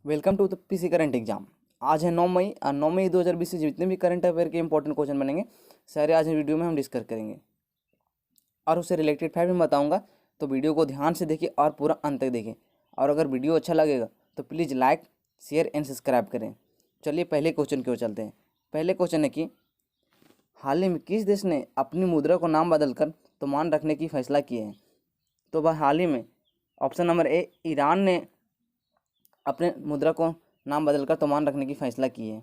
Welcome to the PC current exam. आज है 9 मई और 9 मई 2020 से जितने भी करंट अफेयर के इंपॉर्टेंट क्वेश्चन बनेंगे सारे आज वीडियो में हम डिस्कस करेंगे और उससे रिलेटेड फैक्ट भी बताऊंगा। तो वीडियो को ध्यान से देखिए और पूरा अंत तक देखें। और अगर वीडियो अच्छा लगेगा तो please like share and subscribe करें। चलिए पहले क्वेश्चन की ओर चलते हैं। पहले क्वेश्चन है कि हाल ही में किस देश ने अपनी मुद्रा को नाम बदलकर तोमान रखने की फैसला किया है? तो वह हाल ही में ऑप्शन नंबर ए ईरान ने अपने मुद्रा को नाम बदलकर तोमान रखने की फैसला की है।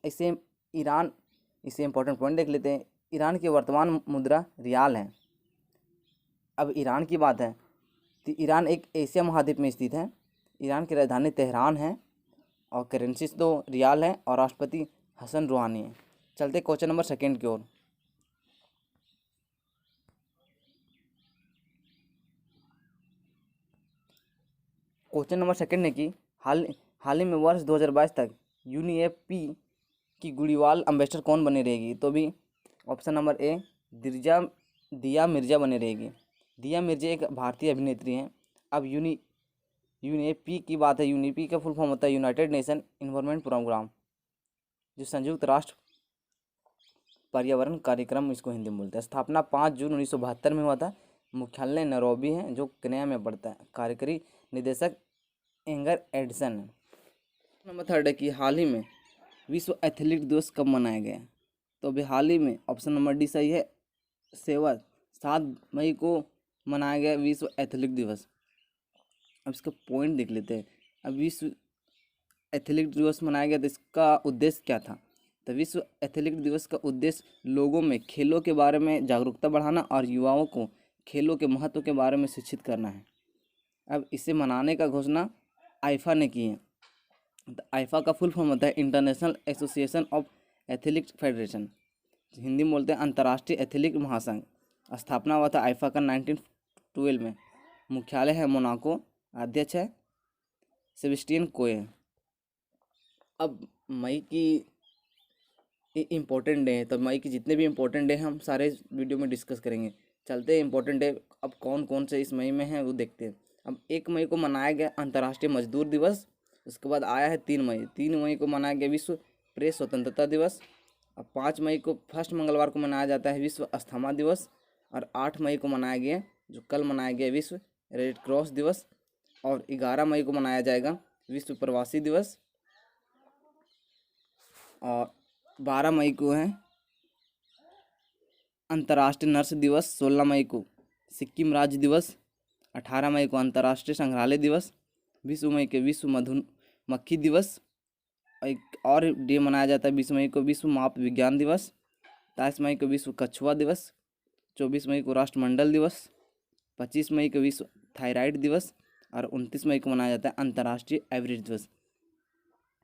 इससे इंपॉर्टेंट पॉइंट देख लेते हैं। ईरान की वर्तमान मुद्रा रियाल है। अब ईरान की बात है तो ईरान एक एशिया महाद्वीप में स्थित है। ईरान की राजधानी तेहरान है और करेंसी तो रियाल है और राष्ट्रपति हसन रूहानी है। चलते क्वेश्चन नंबर सेकेंड की ओर। क्वेश्चन नंबर सेकेंड है कि हाल ही में वर्ष 2022 तक यूनिएपी की गुड़ीवाल अम्बेसडर कौन बनी रहेगी? तो भी ऑप्शन नंबर ए दिया मिर्जा बनी रहेगी। दिया मिर्जा एक भारतीय अभिनेत्री हैं। अब यूनिएपी की बात है। यूनिएपी का फुल फॉर्म होता है यूनाइटेड नेशन इन्वायरमेंट प्रोग्राम, जो संयुक्त राष्ट्र पर्यावरण कार्यक्रम इसको हिंदी में बोलते हैं। स्थापना 5 जून 1972 में हुआ था। मुख्यालय नैरोबी है जो केन्या में पड़ता है। कार्यकारी निदेशक एंगर एडसन है। नंबर थर्ड है कि हाल ही में विश्व एथलीट दिवस कब मनाया गया? तो अभी हाल ही में ऑप्शन नंबर डी सही है। 7 मई को मनाया गया विश्व एथलीट दिवस। अब इसका पॉइंट देख लेते हैं। अब विश्व एथलीट दिवस मनाया गया तो इसका उद्देश्य क्या था? तो विश्व एथलीट दिवस का उद्देश्य लोगों में खेलों के बारे में जागरूकता बढ़ाना और युवाओं को खेलों के महत्व के बारे में शिक्षित करना है। अब इसे मनाने का घोषणा आईफा ने की है। तो आईफा का फुल फॉर्म होता है international association of athletics federation, Hindi में बोलते हैं अंतर्राष्ट्रीय एथलेटिक महासंघ। स्थापना हुआ था आईफा का 1912 में। मुख्यालय है मोनाको। अध्यक्ष है सेबेस्टियन कोए। अब मई की इम्पोर्टेंट डे है, तो मई की जितने भी इम्पोर्टेंट डे हैं हम सारे इस वीडियो में डिस्कस करेंगे। चलते हैं इम्पोर्टेंट डे अब कौन कौन से इस मई में हैं वो देखते हैं। अब 1 मई को मनाया गया अंतर्राष्ट्रीय मजदूर दिवस। उसके बाद आया है 3 मई को मनाया गया विश्व प्रेस स्वतंत्रता दिवस। अब 5 मई को फर्स्ट मंगलवार को मनाया जाता है विश्व अस्थमा दिवस। और 8 मई को मनाया गया, जो कल मनाया गया, विश्व रेड क्रॉस दिवस। और 11 मई को मनाया जाएगा विश्व प्रवासी दिवस। और 12 मई को है अंतर्राष्ट्रीय नर्स दिवस। 16 मई को सिक्किम राज्य दिवस। 18 मई को अंतर्राष्ट्रीय संग्रहालय दिवस। 20 मई के विश्व मधुमक्खी दिवस। एक और डे मनाया जाता है 20 मई को विश्व माप विज्ञान दिवस। 23 मई को विश्व कछुआ दिवस। 24 मई को राष्ट्रमंडल दिवस। 25 मई को विश्व थायराइड दिवस। और 29 मई को मनाया जाता है अंतर्राष्ट्रीय एवरेज दिवस।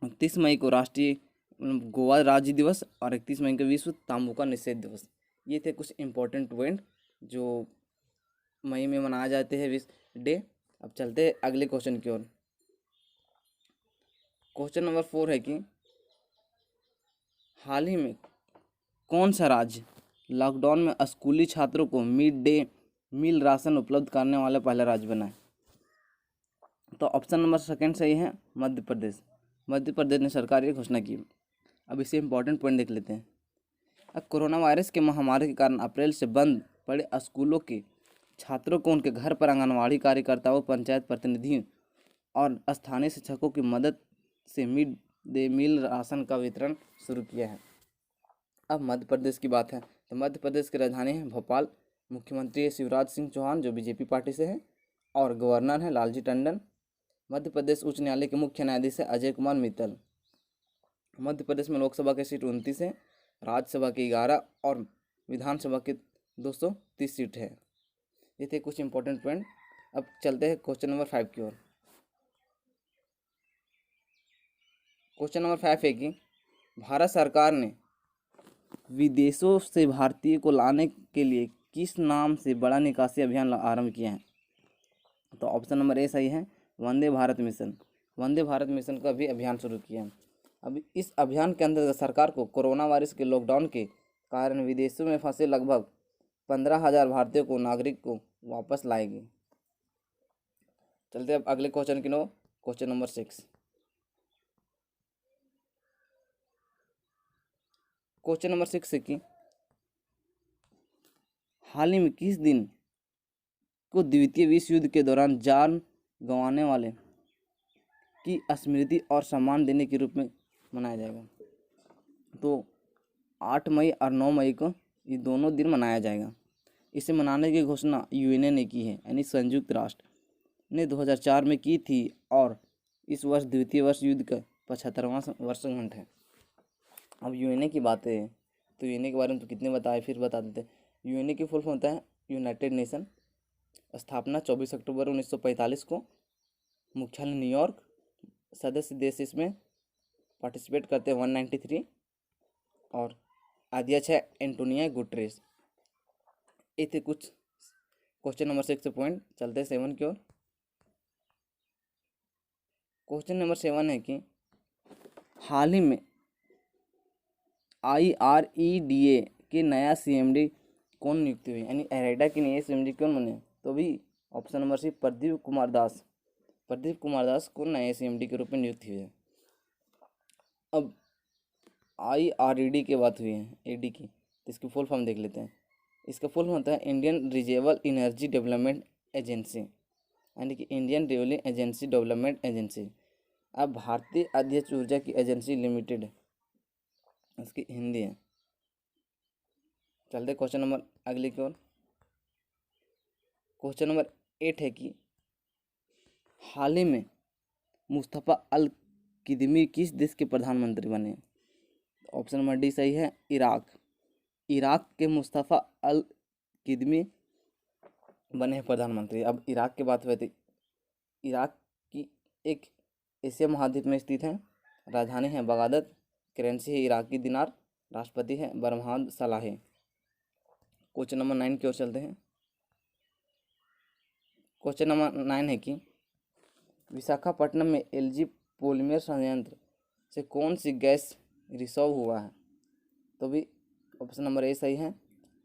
29 मई को राष्ट्रीय गोवा राज्य दिवस। और 31 मई को विश्व तांबू का निषेध दिवस। ये थे कुछ इम्पोर्टेंट इवेंट जो मई में मनाए जाते हैं विश्व डे। अब चलते हैं अगले क्वेश्चन की ओर। क्वेश्चन नंबर 4 है कि हाल ही में कौन सा राज्य लॉकडाउन में स्कूली छात्रों को मिड डे मील राशन उपलब्ध करने वाला पहला राज्य बना है? तो ऑप्शन नंबर सेकंड सही है, मध्य प्रदेश। मध्य प्रदेश ने सरकारी घोषणा की। अब इसे इंपॉर्टेंट पॉइंट देख लेते हैं। अब कोरोना वायरस के महामारी के कारण अप्रैल से बंद पड़े स्कूलों के छात्रों को उनके घर पर आंगनवाड़ी कार्यकर्ताओं, पंचायत प्रतिनिधियों और स्थानीय शिक्षकों की मदद से मिड डे मील राशन का वितरण शुरू किया है। अब मध्य प्रदेश की बात है तो मध्य प्रदेश की राजधानी है भोपाल। मुख्यमंत्री है शिवराज सिंह चौहान जो बीजेपी पार्टी से है। और गवर्नर है लालजी टंडन। मध्य प्रदेश उच्च न्यायालय के मुख्य न्यायाधीश है अजय कुमार मित्तल। मध्य प्रदेश में लोकसभा की सीट 29 है, राज्यसभा की 11 और विधानसभा की 230 सीट है। ये थे कुछ इंपॉर्टेंट पॉइंट। अब चलते हैं क्वेश्चन नंबर 5 की ओर। क्वेश्चन नंबर 5 है कि भारत सरकार ने विदेशों से भारतीय को लाने के लिए किस नाम से बड़ा निकासी अभियान आरंभ किया है? तो ऑप्शन नंबर ए सही है, वंदे भारत मिशन। वंदे भारत मिशन का भी अभियान शुरू किया है। अब इस अभियान के अंतर्गत सरकार को कोरोना वायरस के लॉकडाउन के कारण विदेशों में फंसे लगभग 15,000 भारतीयों को नागरिक को वापस लाएगी। चलते अब अगले क्वेश्चन की no, question number 6। Question number 6 है कि हाल ही में किस दिन को द्वितीय विश्व युद्ध के दौरान जान गंवाने वाले की स्मृति और सम्मान देने के रूप में मनाया जाएगा? तो 8 मई और 9 मई को ये दोनों दिन मनाया जाएगा। इसे मनाने की घोषणा यूएनए ने की है, यानी संयुक्त राष्ट्र ने 2004 में की थी और इस वर्ष द्वितीय विश्व युद्ध का 75वां वर्षगांठ है। अब यूएनए की बात है तो यूएनए के बारे में तो कितने बताए, फिर बता देते हैं। यूएनए की फुल फॉर्म होता है यूनाइटेड नेशन। स्थापना 24 अक्टूबर 1945 को, मुख्यालय न्यूयॉर्क। सदस्य देश इसमें पार्टिसिपेट करते हैं 193 और अध्यक्ष है एंटोनियो गुटेरेस। ये थे कुछ क्वेश्चन नंबर 6 से पॉइंट। चलते हैं 7 की ओर। क्वेश्चन नंबर 7 है कि हाल ही में IREDA के नया CMD कौन नियुक्त हुए, यानी एरेडा के नए CMD कौन बने? तो भी option number C Pradeep Kumar Das. Pradeep Kumar Das को नए CMD के रूप में नियुक्त हुए। अब IRED की बात हुई है, AD की, तो इसकी फुल फॉर्म देख लेते हैं। इसका फुल फॉर्म होता है Indian renewable energy development agency, यानी कि Indian renewable agency development agency. अब भारतीय अध्यक्ष ऊर्जा की एजेंसी लिमिटेड इसकी हिंदी है। चलते क्वेश्चन नंबर अगले की ओर। क्वेश्चन नंबर 8 है कि हाल ही में मुस्तफ़ा अल किदमी किस देश के प्रधानमंत्री बने? ऑप्शन नंबर डी सही है, इराक। इराक के मुस्तफ़ा अल किदमी बने हैं प्रधानमंत्री। अब इराक की बात हुई थी। इराक की एक एशिया महाद्वीप में स्थित है। राजधानी है बगदाद। करेंसी है इराकी दिनार। राष्ट्रपति है बरहान सलाह। क्वेश्चन नंबर 9 की ओर चलते हैं। क्वेश्चन नंबर 9 है कि विशाखापट्टनम में LG पॉलीमर संयंत्र से कौन सी गैस रिसाव हुआ है? तो भी ऑप्शन नंबर ए सही है,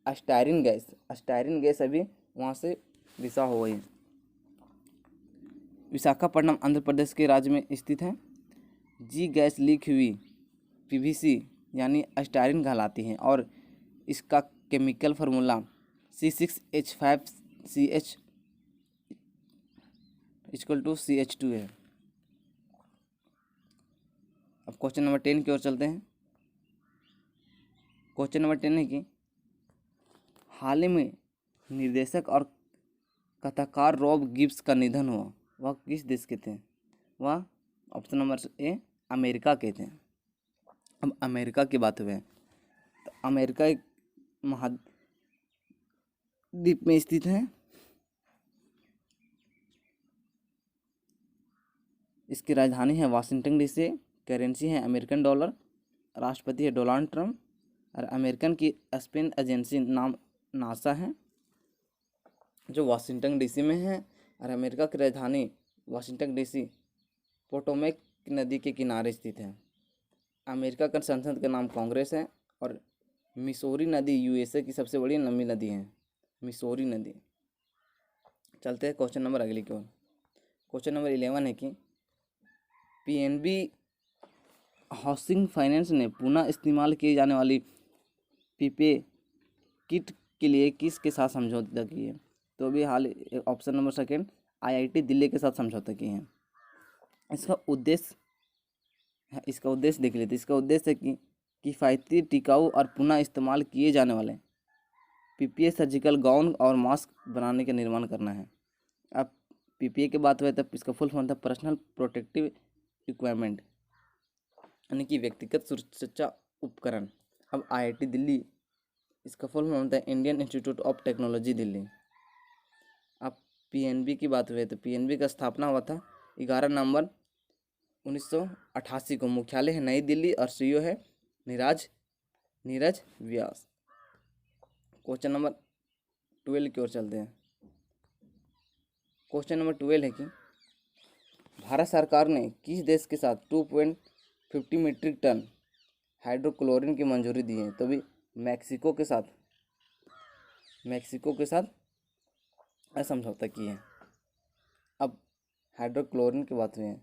स्टायरिन गैस। स्टायरिन गैस अभी वहाँ से रिसाव हो गई है। विशाखापट्टनम आंध्र प्रदेश के राज्य में स्थित है। जी गैस लीक हुई PVC यानी स्टायरिन कहलाती है और इसका केमिकल फार्मूला C6H5CH = CH2 है। अब क्वेश्चन नंबर 10 की ओर चलते हैं। क्वेश्चन नंबर 10 है कि हाल ही में निर्देशक और कथाकार रॉब गिब्स का निधन हुआ, वह किस देश के थे? वह ऑप्शन नंबर ए अमेरिका के थे। अब अमेरिका की बात हुई तो अमेरिका एक महाद्वीप में स्थित है। इसकी राजधानी है वाशिंगटन DC। करेंसी है अमेरिकन डॉलर। राष्ट्रपति है डोनाल्ड ट्रंप और अमेरिकन की स्पेस एजेंसी नाम नासा है जो वाशिंगटन DC में है। और अमेरिका की राजधानी वाशिंगटन DC पोटोमेक नदी के किनारे स्थित है। अमेरिका का संसद का नाम कांग्रेस है और मिसौरी नदी USA की सबसे बड़ी लंबी नदी है, मिसौरी नदी। चलते हैं क्वेश्चन नंबर अगली की ओर। क्वेश्चन नंबर 11 है कि PNB हाउसिंग फाइनेंस ने पुनः इस्तेमाल की जाने वाली पीपे किट के लिए किसके साथ समझौता की है? तो भी हाल option number second IIT Delhi के साथ समझौता किए हैं। इसका उद्देश्य देख लेते। इसका उद्देश्य है कि किफ़ायती, टिकाऊ और पुनः इस्तेमाल किए जाने वाले PPE सर्जिकल गाउन और मास्क बनाने का निर्माण करना है। अब PPE की बात हुई तब इसका फुल फॉर्म था पर्सनल प्रोटेक्टिव इक्विपमेंट, यानी कि व्यक्तिगत सुरक्षा उपकरण। अब IIT दिल्ली इसका फुल फॉर्म होता है Indian institute of technology Delhi. अब PNB की बात हुई तो PNB का स्थापना हुआ था 11 नवंबर 1988 को। मुख्यालय है नई दिल्ली और CEO है नीरज व्यास। क्वेश्चन नंबर 12 की ओर चलते हैं। क्वेश्चन नंबर 12 है कि भारत सरकार ने किस देश के साथ 2.50 मीट्रिक टन हाइड्रोक्लोरिन की मंजूरी दी है? तो भी मैक्सिको के साथ समझौता किए हैं। अब हाइड्रोक्लोरिन की बात हुई है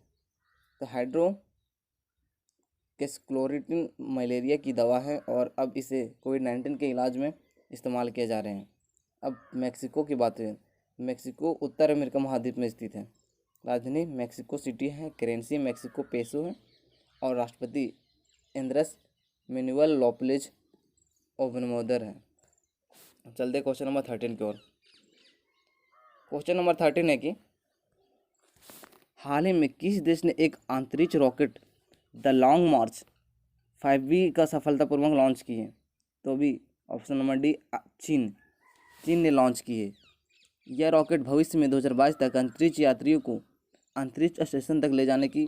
तो कैस्क्लोरिटिन मलेरिया की दवा है और अब इसे कोविड-19 के इलाज में इस्तेमाल किए जा रहे हैं। अब मेक्सिको की बात करें। मेक्सिको उत्तर अमेरिका महाद्वीप में स्थित है। राजधानी मेक्सिको सिटी है, करेंसी मेक्सिको पेसो है और राष्ट्रपति एंड्रेस मैनुअल लोपेज ओब्राडोर है। चलते क्वेश्चन नंबर 13 की ओर। क्वेश्चन नंबर 13 है कि हाल ही में किस देश ने एक अंतरिक्ष rocket the long March 5B का सफलतापूर्वक लॉन्च की है? तो भी ऑप्शन नंबर डी चीन ने लॉन्च की है। यह रॉकेट भविष्य में 2022 तक अंतरिक्ष यात्रियों को अंतरिक्ष स्टेशन तक ले जाने की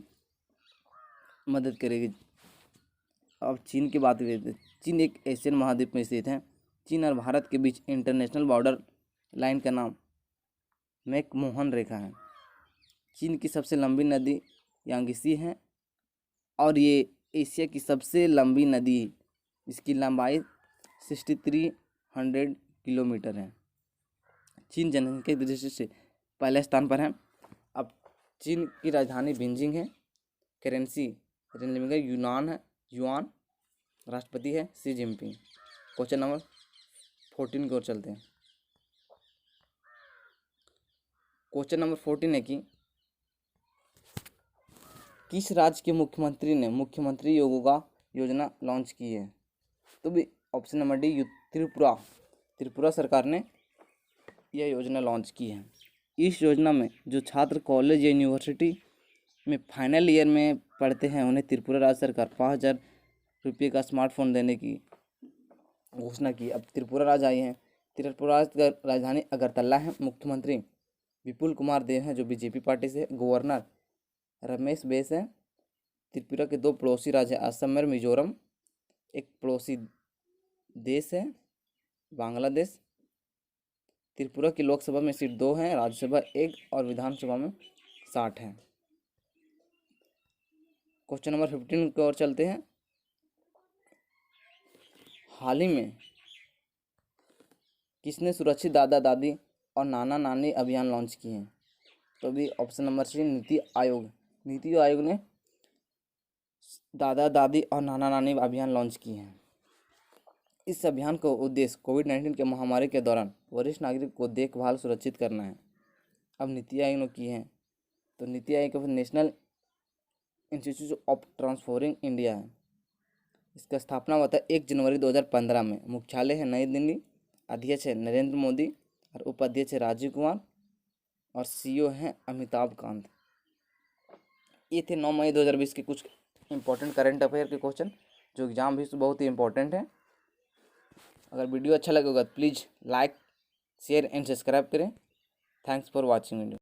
मदद करेगी। अब चीन की बात करें तो चीन एक एशियन महाद्वीप में स्थित है। चीन और भारत के बीच इंटरनेशनल बॉर्डर लाइन का नाम मैकमोहन रेखा है। चीन की सबसे लंबी नदी यांगसी है और ये एशिया की सबसे लंबी नदी है। इसकी लंबाई 6300 किलोमीटर है। चीन जनसंख्या की दृष्टि से पहले स्थान पर है। अब चीन की राजधानी बीजिंग है। Currency yuan. राष्ट्रपति है शी जिनपिंग। क्वेश्चन नंबर 14 की ओर चलते हैं। क्वेश्चन नंबर 14 है कि किस राज्य के मुख्यमंत्री ने मुख्यमंत्री योजना लॉन्च की है? तो भी ऑप्शन नंबर डी त्रिपुरा सरकार ने यह योजना लॉन्च की है। इस योजना में जो छात्र कॉलेज या यूनिवर्सिटी में फाइनल ईयर में पढ़ते हैं उन्हें त्रिपुरा राज्य सरकार 5,000 रुपये का स्मार्टफोन देने की घोषणा की। अब त्रिपुरा राज्य आई हैं। त्रिपुरा राज्य का राजधानी अगरतला है। मुख्यमंत्री विपुल कुमार देव हैं जो बीजेपी पार्टी से। गवर्नर रमेश बैस हैं। त्रिपुरा के दो पड़ोसी राज्य असम और मिजोरम। एक पड़ोसी देश है बांग्लादेश। त्रिपुरा की लोकसभा में सीट 2 हैं, राज्यसभा 1 और विधानसभा में 60 हैं। क्वेश्चन नंबर 15 की ओर चलते हैं। हाल ही में किसने सुरक्षित दादा दादी और नाना नानी अभियान लॉन्च किए हैं? तो भी ऑप्शन नंबर सी नीति आयोग ने दादा दादी और नाना नानी अभियान लॉन्च किए हैं। इस अभियान का उद्देश्य कोविड-19 के महामारी के दौरान वरिष्ठ नागरिक को देखभाल सुरक्षित करना है। अब नीति आयोग ने की है तो NITI Aayog national institute of transforming India है। इसका स्थापना हुआ था 1 जनवरी 2015 में। मुख्यालय है नई दिल्ली। अध्यक्ष है नरेंद्र मोदी और उपाध्यक्ष है राजीव कुमार और सीईओ हैं अमिताभ कांत। ये थे 9 मई 2020 के कुछ इंपॉर्टेंट करंट अफेयर के क्वेश्चन जो एग्जाम भी बहुत ही इंपॉर्टेंट है। अगर वीडियो अच्छा लगेगा तो please like share and subscribe करें। Thanks for watching video.